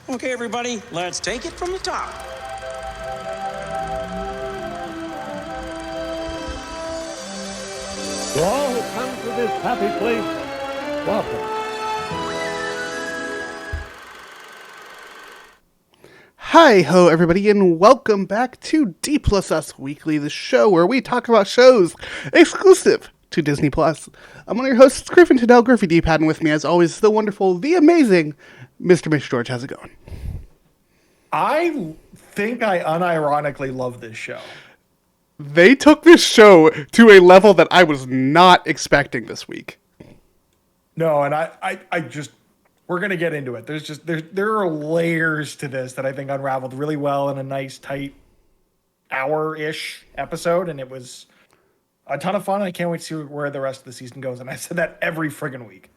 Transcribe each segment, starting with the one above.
Okay, everybody, let's take it from the top. To all who come to this happy place, welcome. Hi ho everybody and welcome back to D Plus Us Weekly, the show where we talk about shows exclusive to Disney Plus. I'm one of your hosts, Griffin Tadell, Griffey D-Pad, and with me as always, the wonderful, the amazing Mr. Mitch George. How's it going? I think I unironically love this show. They took this show to a level that I was not expecting this week. No, and I just we're gonna get into it. There are layers to this that I think unraveled really well in a nice tight hour-ish episode, and it was a ton of fun. I can't wait to see where the rest of the season goes. And I said that every friggin' week.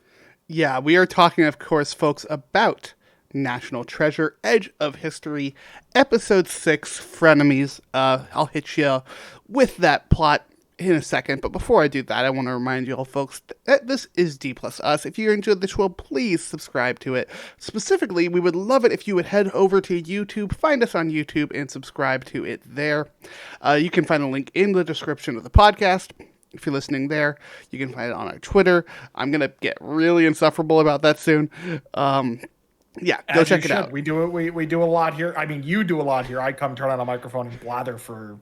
Yeah, we are talking, of course, folks, about National Treasure, Edge of History, Episode 6, Frenemies. I'll hit you with that plot in a second, but before I do that, I want to remind you all, folks, that this is D Plus Us. If you enjoyed the show, please subscribe to it. Specifically, we would love it if you would head over to YouTube, find us on YouTube, and subscribe to it there. You can find a link in the description of the podcast. If you're listening there, you can find it on our Twitter. I'm going to get really insufferable about that soon. Yeah, go check it out. We do it. We do a lot here. I mean, you do a lot here. I come turn on a microphone and blather for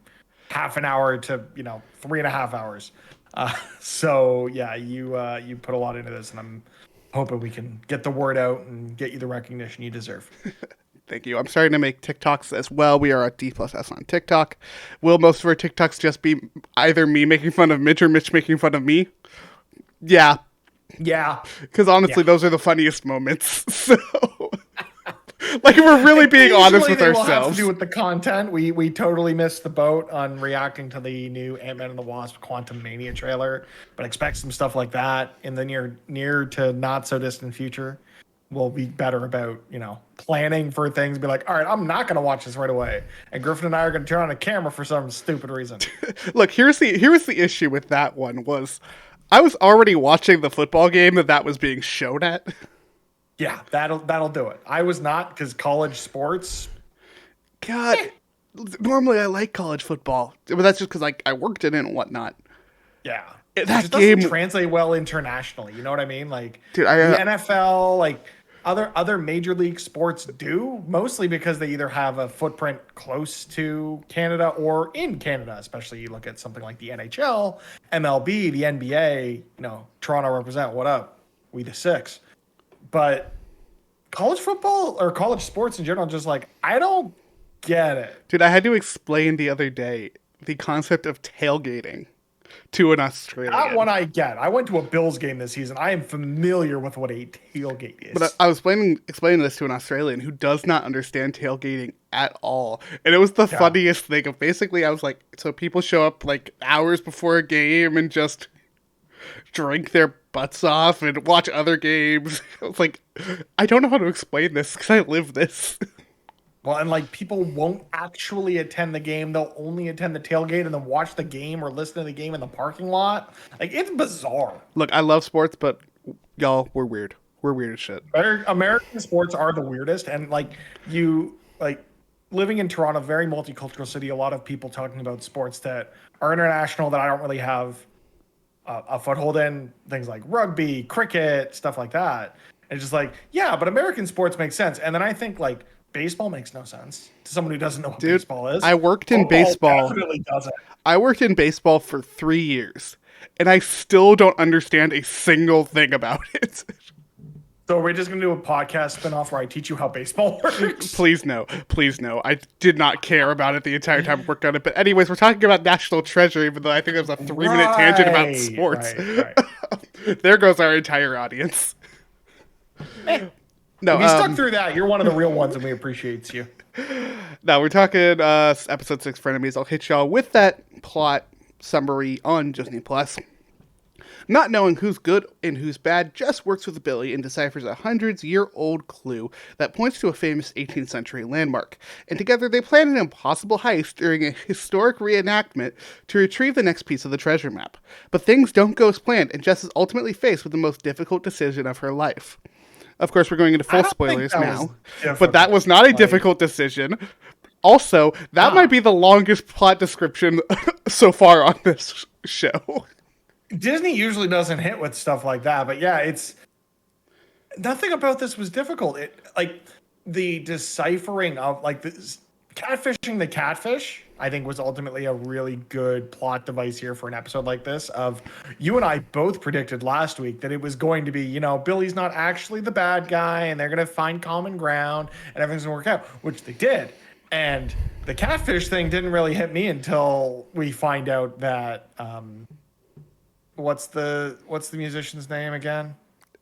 half an hour to 3.5 hours. So yeah, you put a lot into this, and I'm hoping we can get the word out and get you the recognition you deserve. Thank you. I'm starting to make TikToks as well. We are at D Plus S on TikTok. Will most of our TikToks just be either me making fun of Mitch or Mitch making fun of me? Yeah. Yeah. Because honestly, those are the funniest moments. So, like, if we're really being honest with ourselves. Have to do with the content. We totally missed the boat on reacting to the new Ant-Man and the Wasp Quantum Mania trailer, but expect some stuff like that in the near to not so distant future. We'll be better about, planning for things. Be like, all right, I'm not going to watch this right away. And Griffin and I are going to turn on a camera for some stupid reason. Look, here's the issue with that one was I was already watching the football game that was being shown at. Yeah, that'll do it. I was not, because college sports. God, normally I like college football, but that's just because I worked in it and whatnot. Yeah, that game doesn't translate well internationally. You know what I mean? Like, dude, the NFL, like other major league sports do, mostly because they either have a footprint close to Canada or in Canada. Especially you look at something like the NHL, MLB, the NBA. Toronto represent. What up? We the Six. But college football or college sports in general, just like, I don't get it. Dude, I had to explain the other day the concept of tailgating to an Australian. That one I get. I went to a Bills game this season. I am familiar with what a tailgate is. But I was explaining this to an Australian who does not understand tailgating at all. And it was the funniest thing. Of basically, I was like, so people show up like hours before a game and just drink their butts off and watch other games. I was like, I don't know how to explain this because I live this. Well, and like people won't actually attend the game. They'll only attend the tailgate and then watch the game or listen to the game in the parking lot. Like, it's bizarre. Look, I love sports, but y'all, we're weird. We're weird as shit. American sports are the weirdest. And living in Toronto, very multicultural city, a lot of people talking about sports that are international that I don't really have a foothold in, things like rugby, cricket, stuff like that. And it's just like, yeah, but American sports make sense. And then I think like baseball makes no sense to someone who doesn't know what baseball is. I worked in baseball. Definitely doesn't. I worked in baseball for 3 years, and I still don't understand a single thing about it. So we're just going to do a podcast spinoff where I teach you how baseball works? Please no. I did not care about it the entire time I worked on it. But anyways, we're talking about National Treasure, even though I think it was a 3-minute tangent about sports. Right. There goes our entire audience. No, if you stuck through that, you're one of the real ones, and we appreciate you. No, we're talking episode 6 Frenemies. I'll hit y'all with that plot summary on Disney Plus. Not knowing who's good and who's bad, Jess works with Billy and deciphers a hundreds-year-old clue that points to a famous 18th century landmark. And together they plan an impossible heist during a historic reenactment to retrieve the next piece of the treasure map. But things don't go as planned, and Jess is ultimately faced with the most difficult decision of her life. Of course, we're going into full spoilers now. But that was difficult. not a difficult decision. Also, that might be the longest plot description so far on this show. Disney usually doesn't hit with stuff like that, but yeah, it's nothing about this was difficult. It like the deciphering of like this catfishing the catfish, I think was ultimately a really good plot device here for an episode like this. Of you and I both predicted last week that it was going to be, you know, Billy's not actually the bad guy and they're going to find common ground and everything's going to work out, which they did. And the catfish thing didn't really hit me until we find out that what's the musician's name again?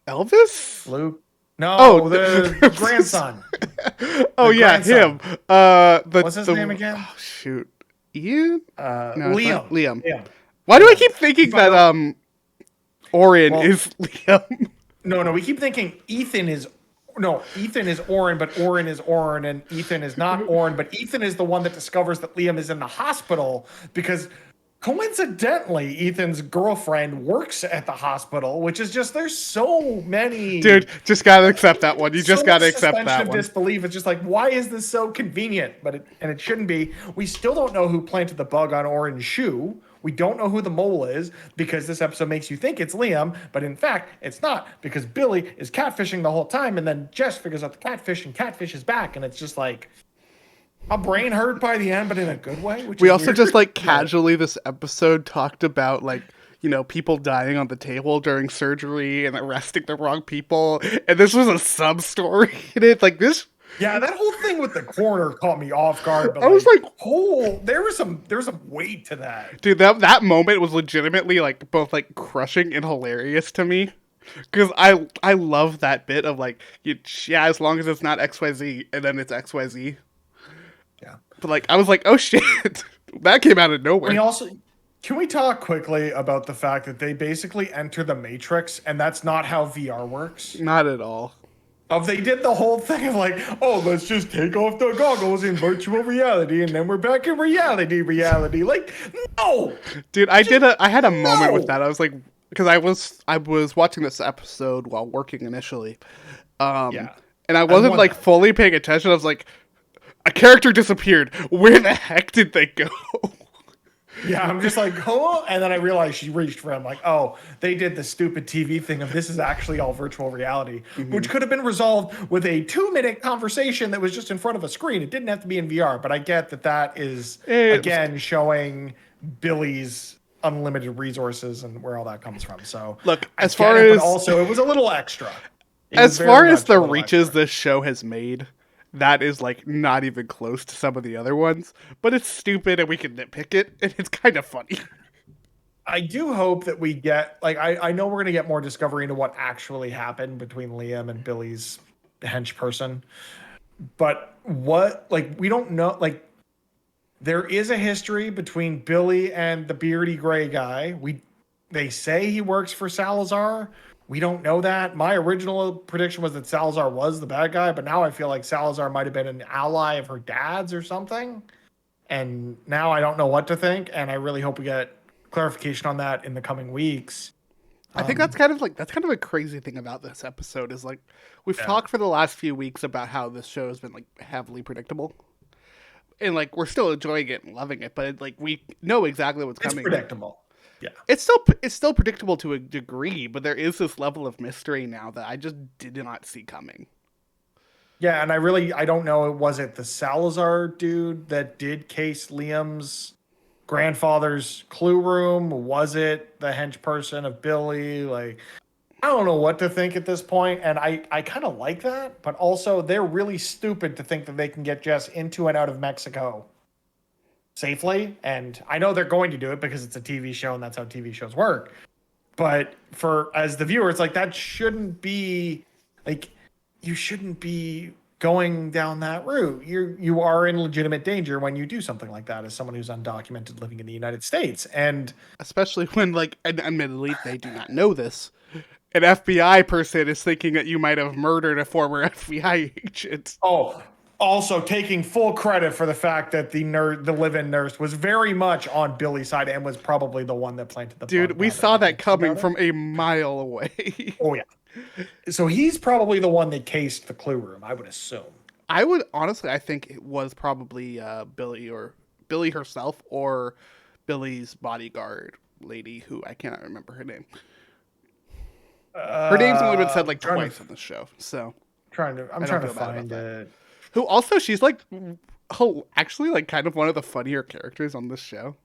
Elvis? Luke? No, the grandson. Oh the yeah, grandson. him. What's his name again? Oh, shoot, Ian? No, Liam. Why do I keep thinking that Orin is Liam? No, we keep thinking Ethan is Orin, but Orin is Orin, and Ethan is not Orin, but Ethan is the one that discovers that Liam is in the hospital because coincidentally, Ethan's girlfriend works at the hospital, which is just, there's so many. Dude, just gotta accept that one. You just gotta accept that suspension one. of disbelief. It's just like, why is this so convenient? But it shouldn't be. We still don't know who planted the bug on Orin's shoe. We don't know who the mole is because this episode makes you think it's Liam, but in fact, it's not because Billy is catfishing the whole time, and then Jess figures out the catfish, and catfish is back, and it's just like my brain hurt by the end, but in a good way. We also weird. Just like casually this episode talked about like, you know, people dying on the table during surgery and arresting the wrong people, and this was a sub story in it. Like this. Yeah, that whole thing with the coroner caught me off guard. But I was like, there was some weight to that. Dude, that moment was legitimately like both like crushing and hilarious to me. Because I love that bit of like, as long as it's not XYZ, and then it's XYZ. Yeah. But like, I was like, oh shit, that came out of nowhere. Can we talk quickly about the fact that they basically enter the Matrix, and that's not how VR works? Not at all. They did the whole thing of like, oh, let's just take off the goggles in virtual reality, and then we're back in reality. Like, no, dude, I had a moment with that. I was like, because I was watching this episode while working initially, and I wasn't like fully paying attention. I was like, a character disappeared. Where the heck did they go? Yeah, I'm just like, oh, and then I realized she reached for him. Like, oh, they did the stupid TV thing of this is actually all virtual reality, which could have been resolved with a 2-minute conversation that was just in front of a screen. It didn't have to be in VR, but I get that is, again, showing Billy's unlimited resources and where all that comes from. So, look, as far as... But also, it was a little extra. As far as the reaches this show has made... That is, like, not even close to some of the other ones. But it's stupid, and we can nitpick it, and it's kind of funny. I do hope that we get... Like, I know we're going to get more discovery into what actually happened between Liam and Billy's hench person. But what... Like, we don't know... Like, there is a history between Billy and the beardy gray guy. They say he works for Salazar. We don't know that. My original prediction was that Salazar was the bad guy, but now I feel like Salazar might have been an ally of her dad's or something. And now I don't know what to think, and I really hope we get clarification on that in the coming weeks. I think that's kind of a crazy thing about this episode is like we've talked for the last few weeks about how this show has been like heavily predictable. And like we're still enjoying it and loving it, but like we know exactly what's coming. It's predictable. Yeah. It's still predictable to a degree, but there is this level of mystery now that I just did not see coming. Yeah, and I don't know, was it the Salazar dude that did case Liam's grandfather's clue room? Was it the hench person of Billy? Like, I don't know what to think at this point, and I kind of like that, but also they're really stupid to think that they can get Jess into and out of Mexico safely, and I know they're going to do it because it's a TV show and that's how TV shows work. But as the viewer, it's like that shouldn't be like you shouldn't be going down that route. You are in legitimate danger when you do something like that as someone who's undocumented living in the United States, and especially when like admittedly they do not know this. An FBI person is thinking that you might have murdered a former FBI agent. Oh. Also taking full credit for the fact that the live-in nurse was very much on Billy's side and was probably the one that planted the bug. Dude, we saw that coming from a mile away. Oh, yeah. So he's probably the one that cased the clue room, I would assume. I would honestly, I think it was probably Billy herself or Billy's bodyguard lady, who I cannot remember her name. Her name's only been said like twice in the show, so I'm trying to find it. Who also, she's like, actually like kind of one of the funnier characters on this show.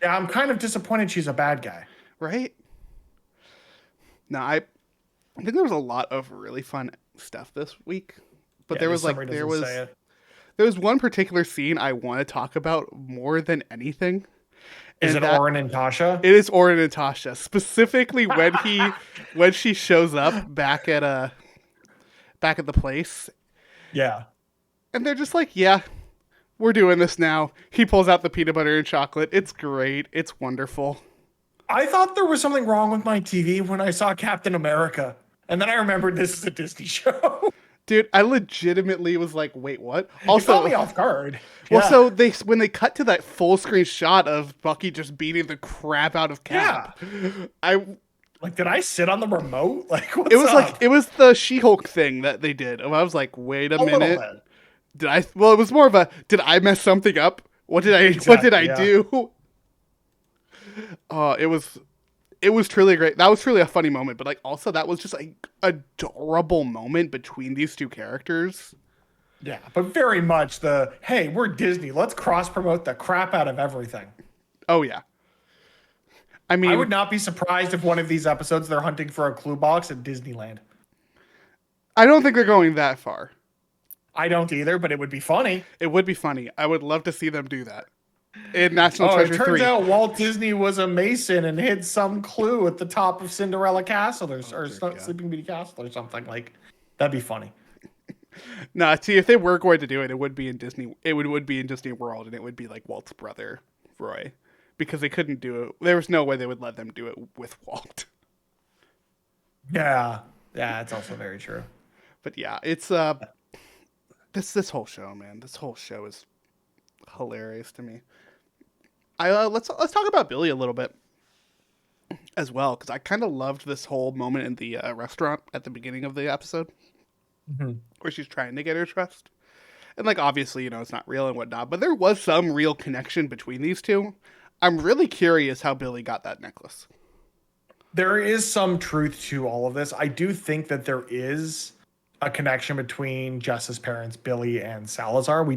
Yeah, I'm kind of disappointed she's a bad guy. Right? No, I think there was a lot of really fun stuff this week, but there was one particular scene I want to talk about more than anything. Is it Oren and Tasha? It is Oren and Tasha, specifically when she shows up back at the place. Yeah, and they're just like, yeah, we're doing this now. He pulls out the peanut butter and chocolate. It's great. It's wonderful. I thought there was something wrong with my TV when I saw Captain America. And then I remembered this is a Disney show. Dude, I legitimately was like, wait, what? Also, it caught me off guard. Well, so when they cut to that full screen shot of Bucky just beating the crap out of Cap, did I sit on the remote? Like, what's it was up? like, it was the She-Hulk thing that they did. And I was like, wait a minute. It was more of a, did I mess something up? What did I do? It was truly great. That was truly a funny moment, but like also that was just like a adorable moment between these two characters. Yeah, but very much hey, we're Disney. Let's cross promote the crap out of everything. Oh yeah. I mean, I would not be surprised if one of these episodes they're hunting for a clue box at Disneyland. I don't think they're going that far. I don't either, but it would be funny. It would be funny. I would love to see them do that. In National Treasure 3. It turns out Walt Disney was a Mason and hid some clue at the top of Cinderella Castle or Sleeping Beauty Castle or something. Like, that'd be funny. No, see, if they were going to do it, it would be in Disney. It would be in Disney World, and it would be like Walt's brother, Roy, because they couldn't do it. There was no way they would let them do it with Walt. Yeah, it's also very true. But yeah, it's this whole show, man. This whole show is hilarious to me. Let's talk about Billy a little bit as well, because I kind of loved this whole moment in the restaurant at the beginning of the episode, where she's trying to get her trust, and like obviously it's not real and whatnot, but there was some real connection between these two. I'm really curious how Billy got that necklace. There is some truth to all of this. I do think that there is a connection between Jess's parents, Billy and Salazar.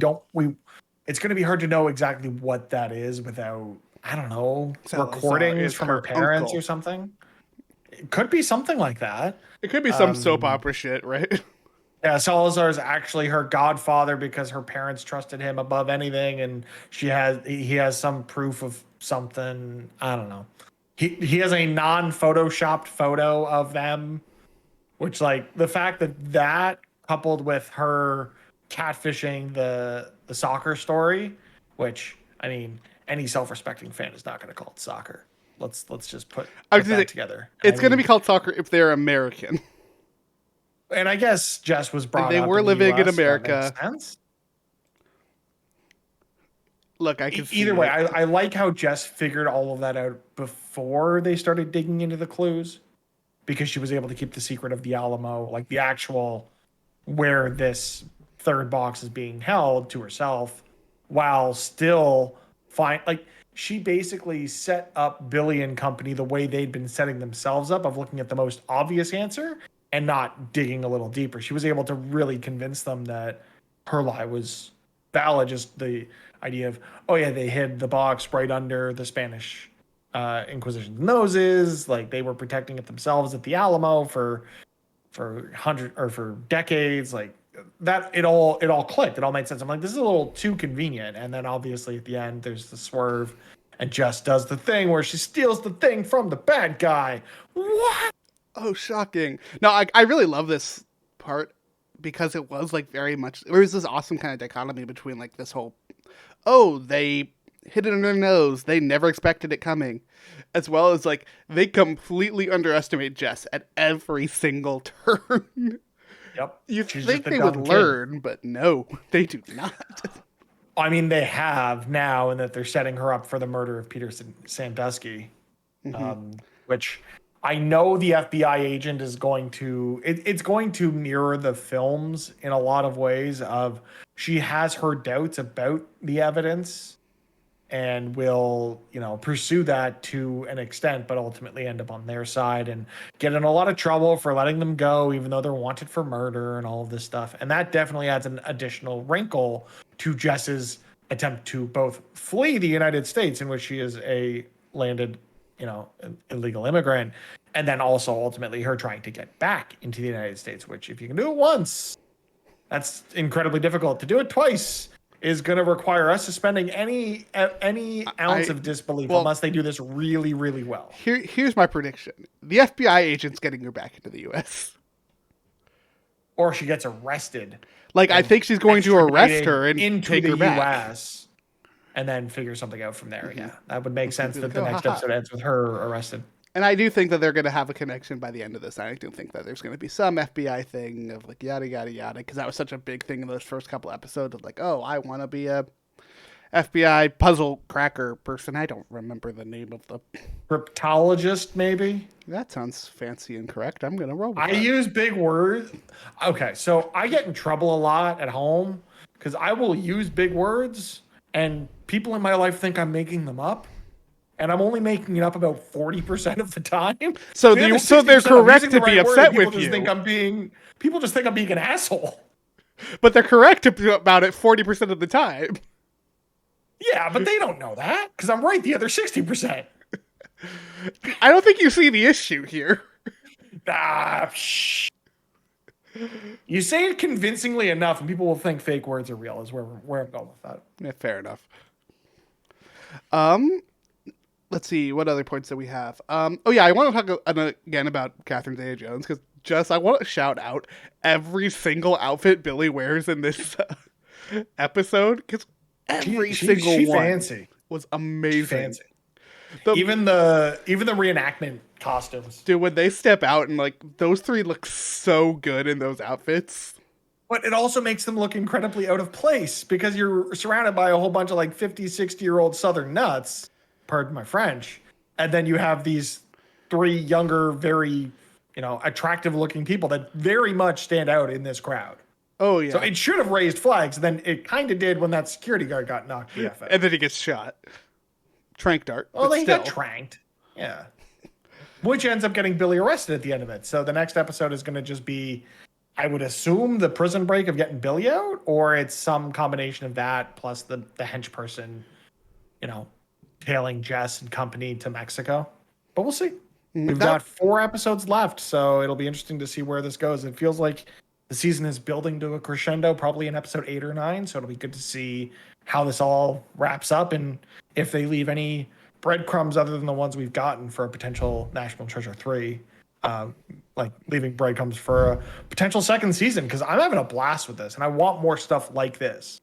It's going to be hard to know exactly what that is without, I don't know, recordings from her parents or something. It could be something like that. It could be some soap opera shit, right? Yeah, Salazar is actually her godfather because her parents trusted him above anything, and he has some proof of something. I don't know. He has a non-photoshopped photo of them, which, like, the fact that coupled with her catfishing the soccer story, which, I mean, any self-respecting fan is not going to call it soccer. Let's just put that together. It's going to be called soccer if they're American. And I guess Jess was brought up. They were living in America. That makes sense. Look, I can see either way. I like how Jess figured all of that out before they started digging into the clues, because she was able to keep the secret of the Alamo, like the actual where this third box is being held, to herself, while still she basically set up Billy and company the way they'd been setting themselves up, of looking at the most obvious answer and not digging a little deeper. She was able to really convince them that her lie was valid. Just the idea of, they hid the box right under the Spanish Inquisition's noses, like they were protecting it themselves at the Alamo for decades, like that. It all clicked. It all made sense. I'm like, this is a little too convenient. And then obviously at the end there's the swerve, and Jess does the thing where she steals the thing from the bad guy. What? Oh, shocking. No, I really love this part, because it was like very much, there was this awesome kind of dichotomy between like this whole, they hit it in their nose, they never expected it coming, as well as like they completely underestimate Jess at every single turn. Yep. You think they would learn, but no, they do not. I mean, they have now, in that they're setting her up for the murder of Peter Sandusky, which I know the FBI agent is going to it's going to mirror the films in a lot of ways of she has her doubts about the evidence and will, pursue that to an extent, but ultimately end up on their side and get in a lot of trouble for letting them go, even though they're wanted for murder and all of this stuff. And that definitely adds an additional wrinkle to Jess's attempt to both flee the United States, in which she is a landed, illegal immigrant, and then also ultimately her trying to get back into the United States, which if you can do it once, that's incredibly difficult. To do it twice is going to require us suspending any ounce of disbelief unless they do this really, really well. Here's my prediction. The FBI agent's getting her back into the U.S. Or she gets arrested. I think she's going to arrest her and into take the her back. U.S. and then figure something out from there. Yeah, that would make sense that the next episode ends with her arrested. And I do think that they're going to have a connection by the end of this. I do think that there's going to be some FBI thing of yada, yada, yada, because that was such a big thing in those first couple episodes of I want to be a FBI puzzle cracker person. I don't remember the name of the... Cryptologist, maybe? That sounds fancy and correct. I'm going to roll with I that. use big words. Okay, so I get in trouble a lot at home because I will use big words and people in my life think I'm making them up. And I'm only making it up about 40% of the time. So they're correct to be upset with you. People just think I'm being an asshole. But they're correct about it 40% of the time. Yeah, but they don't know that because I'm right the other 60%. I don't think you see the issue here. You say it convincingly enough, and people will think fake words are real. Is where I'm going with that. Yeah, fair enough. Let's see, what other points do we have? I want to talk again about Catherine Zeta-Jones, because I want to shout out every single outfit Billy wears in this episode, because every single one fancy. Was amazing. Fancy. Even the reenactment costumes. Dude, when they step out and those three look so good in those outfits. But it also makes them look incredibly out of place because you're surrounded by a whole bunch of 50, 60-year-old Southern nuts. Pardon my French. And then you have these three younger, very, attractive looking people that very much stand out in this crowd. Oh, yeah. So it should have raised flags. Then it kind of did when that security guard got knocked the F out. And then he gets shot. Trank dart. Well, he got tranked. Yeah. Which ends up getting Billy arrested at the end of it. So the next episode is going to just be, I would assume, the prison break of getting Billy out, or it's some combination of that plus the hench person, tailing Jess and company to Mexico. But we'll see. We've got 4 episodes left, so it'll be interesting to see where this goes. It feels like the season is building to a crescendo, probably in episode 8 or 9, so it'll be good to see how this all wraps up and if they leave any breadcrumbs other than the ones we've gotten for a potential National Treasure 3, leaving breadcrumbs for a potential second season, because I'm having a blast with this, and I want more stuff like this.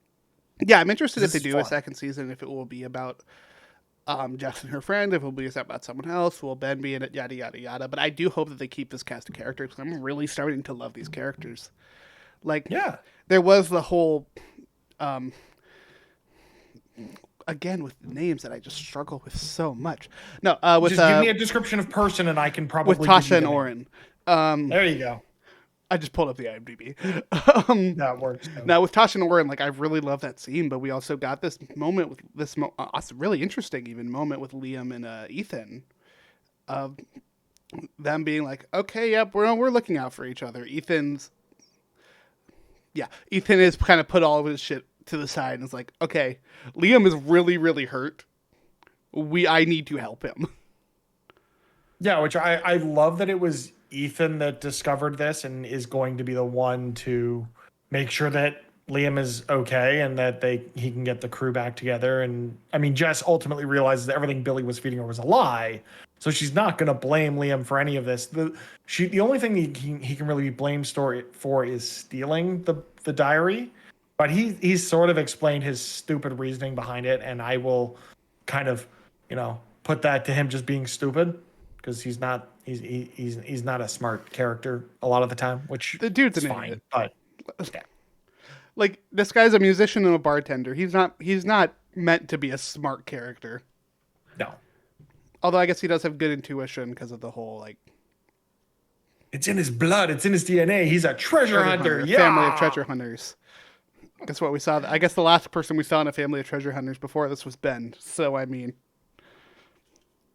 Yeah, I'm interested if they do a second season, if it will be about Jess and her friend, if it will be about someone else, will Ben be in it, yada, yada, yada. But I do hope that they keep this cast of characters, because I'm really starting to love these characters. There was the whole, again, with the names that I just struggle with so much. No, with just give me a description of person, and I can probably with Tasha and Oren. There you go. I just pulled up the IMDb. That works. Now with Tasha and Oren, I really love that scene, but we also got this moment with this really interesting even moment with Liam and Ethan, of them being okay, yep, we're looking out for each other. Ethan is kind of put all of his shit to the side and is okay, Liam is really, really hurt. I need to help him. Yeah, which I love that it was Ethan that discovered this and is going to be the one to make sure that Liam is okay and that he can get the crew back together. And I mean, Jess ultimately realizes that everything Billy was feeding her was a lie, so she's not going to blame Liam for any of this. The only thing he can really be blamed for is stealing the diary, but he's sort of explained his stupid reasoning behind it, and I will kind of put that to him just being stupid, because he's not a smart character a lot of the time, which the dude's is an fine. idiot. But yeah. This guy's a musician and a bartender. He's not meant to be a smart character. No. Although I guess he does have good intuition because of the whole It's in his blood. It's in his DNA. He's a treasure hunter. Yeah. Family of treasure hunters. That's what we saw. I guess the last person we saw in a family of treasure hunters before this was Ben. So, I mean,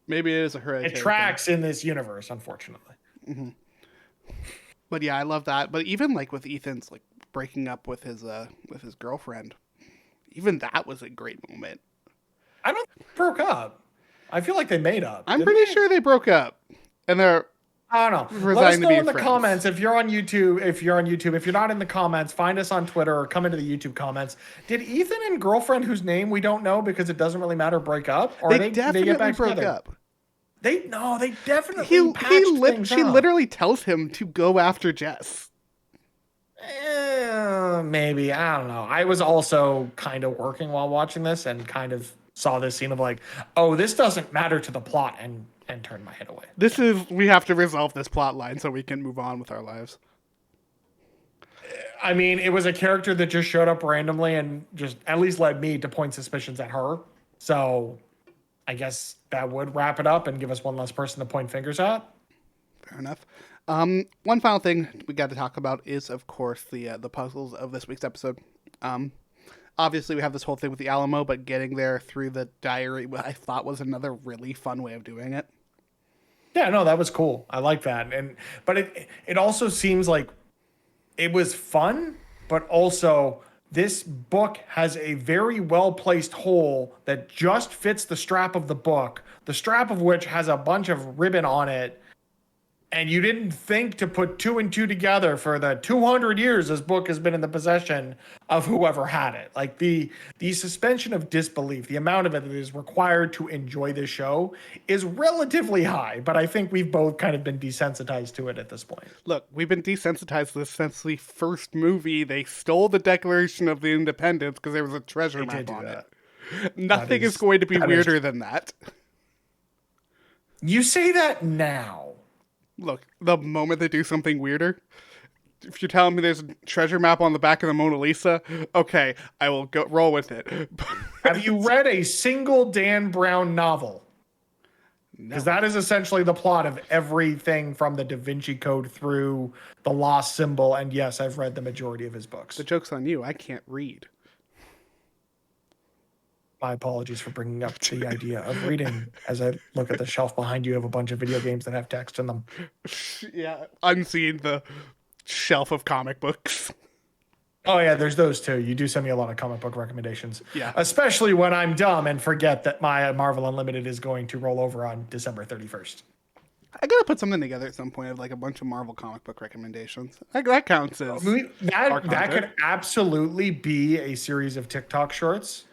maybe it is a hereditary. It tracks in this universe, unfortunately. Mm-hmm. But yeah, I love that. But even like with Ethan's like breaking up with his girlfriend, even that was a great moment. I don't think they broke up. I feel like they made up. I'm pretty sure they broke up, and they're. I don't know. Let us know in the comments if you're on YouTube. If you're not in the comments, find us on Twitter or come into the YouTube comments. Did Ethan and girlfriend, whose name we don't know because it doesn't really matter, break up? Or they definitely get back broke together? Up. They definitely patched things She literally tells him to go after Jess. Maybe, I don't know. I was also kind of working while watching this and kind of saw this scene of like, oh, this doesn't matter to the plot, and turned my head away. We have to resolve this plot line so we can move on with our lives. I mean, it was a character that just showed up randomly and just at least led me to point suspicions at her. So I guess that would wrap it up and give us one less person to point fingers at. Fair enough. One final thing we got to talk about is, of course, the puzzles of this week's episode. Obviously, we have this whole thing with the Alamo, but getting there through the diary, I thought was another really fun way of doing it. Yeah, no, that was cool. I like that. But it also seems like it was fun, but also this book has a very well-placed hole that just fits the strap of the book, the strap of which has a bunch of ribbon on it. And you didn't think to put 2 and 2 together for the 200 years this book has been in the possession of whoever had it. Like the suspension of disbelief, the amount of it that is required to enjoy this show is relatively high. But I think we've both kind of been desensitized to it at this point. Look, we've been desensitized to this since the first movie. They stole the Declaration of the Independence because there was a treasure map on it. Nothing is going to be weirder than that. You say that now. Look, the moment they do something weirder, if you're telling me there's a treasure map on the back of the Mona Lisa, okay, I will go roll with it. Have you read a single Dan Brown novel? Because that is essentially the plot of everything from the Da Vinci Code through the Lost Symbol. And yes, I've read the majority of his books. The joke's on you. I can't read. My apologies for bringing up the idea of reading. As I look at the shelf behind you, have a bunch of video games that have text in them. Yeah, unseen the shelf of comic books. Oh yeah, there's those too. You do send me a lot of comic book recommendations. Yeah. Especially when I'm dumb and forget that my Marvel Unlimited is going to roll over on December 31st. I gotta put something together at some point of like a bunch of Marvel comic book recommendations. That counts as that could absolutely be a series of TikTok shorts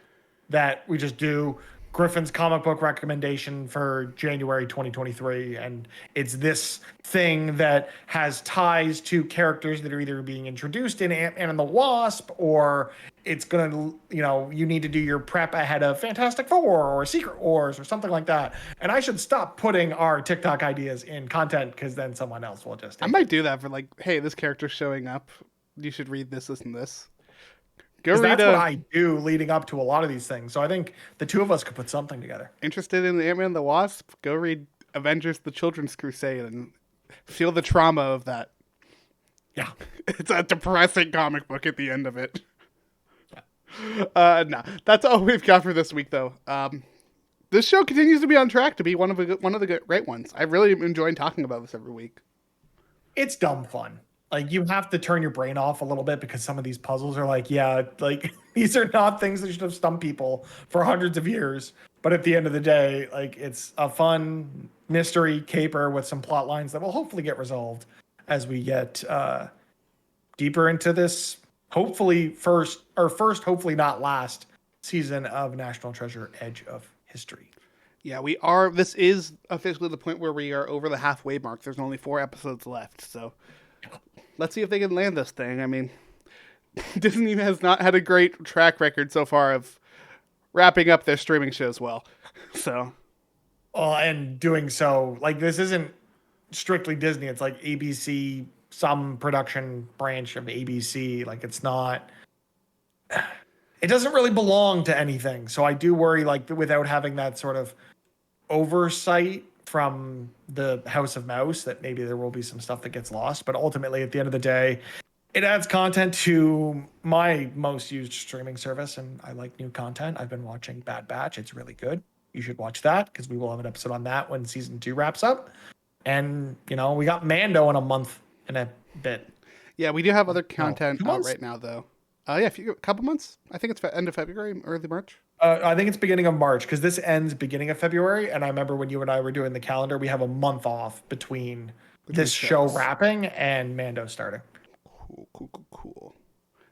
that we just do. Griffin's comic book recommendation for January 2023. And it's this thing that has ties to characters that are either being introduced in Ant-Man and the Wasp, or it's going to, you need to do your prep ahead of Fantastic Four or Secret Wars or something like that. And I should stop putting our TikTok ideas in content because then someone else will just. I might do that for like, hey, this character's showing up. You should read this, and this. That's what I do leading up to a lot of these things. So I think the two of us could put something together. Interested in Ant-Man and the Wasp? Go read Avengers: The Children's Crusade and feel the trauma of that. Yeah. It's a depressing comic book at the end of it. No, that's all we've got for this week, though. This show continues to be on track to be one of the great ones. I really enjoy talking about this every week. It's dumb fun. Like, you have to turn your brain off a little bit because some of these puzzles are like, these are not things that should have stumped people for hundreds of years. But at the end of the day, like, it's a fun mystery caper with some plot lines that will hopefully get resolved as we get deeper into this, hopefully first, hopefully not last season of National Treasure: Edge of History. Yeah, we are. This is officially the point where we are over the halfway mark. There's only 4 episodes left, so let's see if they can land this thing. I mean, Disney has not had a great track record so far of wrapping up their streaming shows well. So, and doing so, like, this isn't strictly Disney. It's like ABC, some production branch of ABC. Like, it's not. It doesn't really belong to anything. So I do worry, like, without having that sort of oversight from the House of Mouse that maybe there will be some stuff that gets lost. But ultimately, at the end of the day, it adds content to my most used streaming service, and I like new content. I've been watching Bad Batch. It's really good. You should watch that because we will have an episode on that when season 2 wraps up. And, we got Mando in a month and a bit. Yeah, we do have other content out right now, though. A couple months. I think it's end of February, early March. I think it's beginning of March because this ends beginning of February. And I remember when you and I were doing the calendar, we have a month off between this show wrapping and Mando starting. Cool.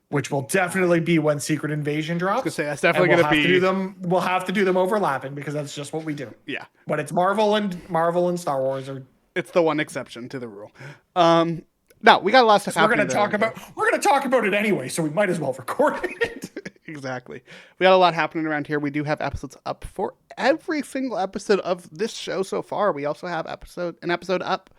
Which will definitely be when Secret Invasion drops. I was gonna say, that's definitely going to be. We'll have to do them overlapping because that's just what we do. Yeah. But it's Marvel and Star Wars are. It's the one exception to the rule. No, we got a lot of stuff happening. We're going to talk about it anyway, so we might as well record it. Exactly. We got a lot happening around here. We do have episodes up for every single episode of this show so far. We also have an episode up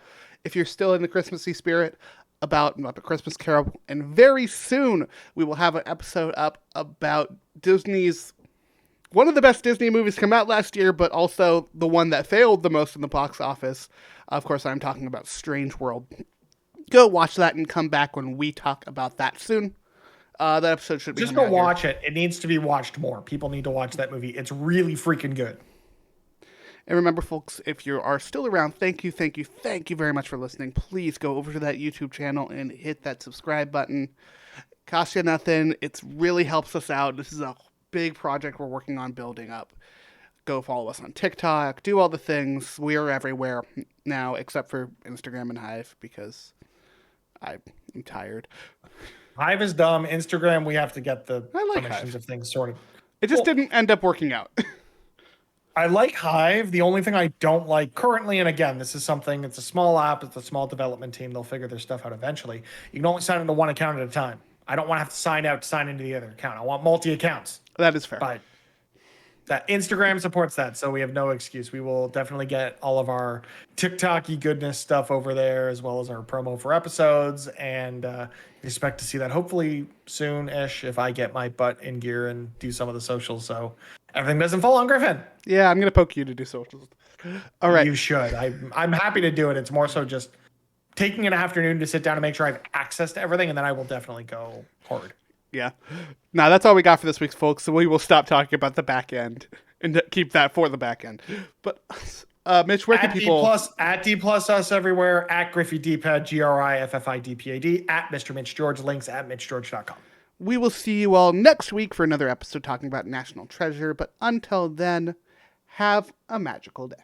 if you're still in the Christmassy spirit about A Christmas Carol. And very soon we will have an episode up about Disney's one of the best Disney movies to come out last year, but also the one that failed the most in the box office. Of course, I'm talking about Strange World. Go watch that and come back when we talk about that soon. That episode should be just go watch it. It needs to be watched more. People need to watch that movie. It's really freaking good. And remember, folks, if you are still around, thank you very much for listening. Please go over to that YouTube channel and hit that subscribe button. Costs you nothing. It really helps us out. This is a big project we're working on building up. Go follow us on TikTok. Do all the things. We are everywhere now, except for Instagram and Hive, because I'm tired. Hive is dumb. Instagram, we have to get the permissions Hive. Of things sorted. It just didn't end up working out. I like Hive. The only thing I don't like currently, and again, this is something, it's a small app, it's a small development team. They'll figure their stuff out eventually. You can only sign into one account at a time. I don't want to have to sign out to sign into the other account. I want multi-accounts. That is fair. But that Instagram supports that, so we have no excuse. We will definitely get all of our TikTok-y goodness stuff over there, as well as our promo for episodes, and expect to see that hopefully soon-ish if I get my butt in gear and do some of the socials, so everything doesn't fall on Griffin. Yeah, I'm going to poke you to do socials. All right. You should. I'm happy to do it. It's more so just taking an afternoon to sit down and make sure I have access to everything, and then I will definitely go hard. Yeah. Now that's all we got for this week, folks. So we will stop talking about the back end and keep that for the back end. But Mitch, where can people at D plus us everywhere, at Griffy Dpad, GRIFFIDPAD, at Mr. Mitch George, links at MitchGeorge.com. We will see you all next week for another episode talking about National Treasure. But until then, have a magical day.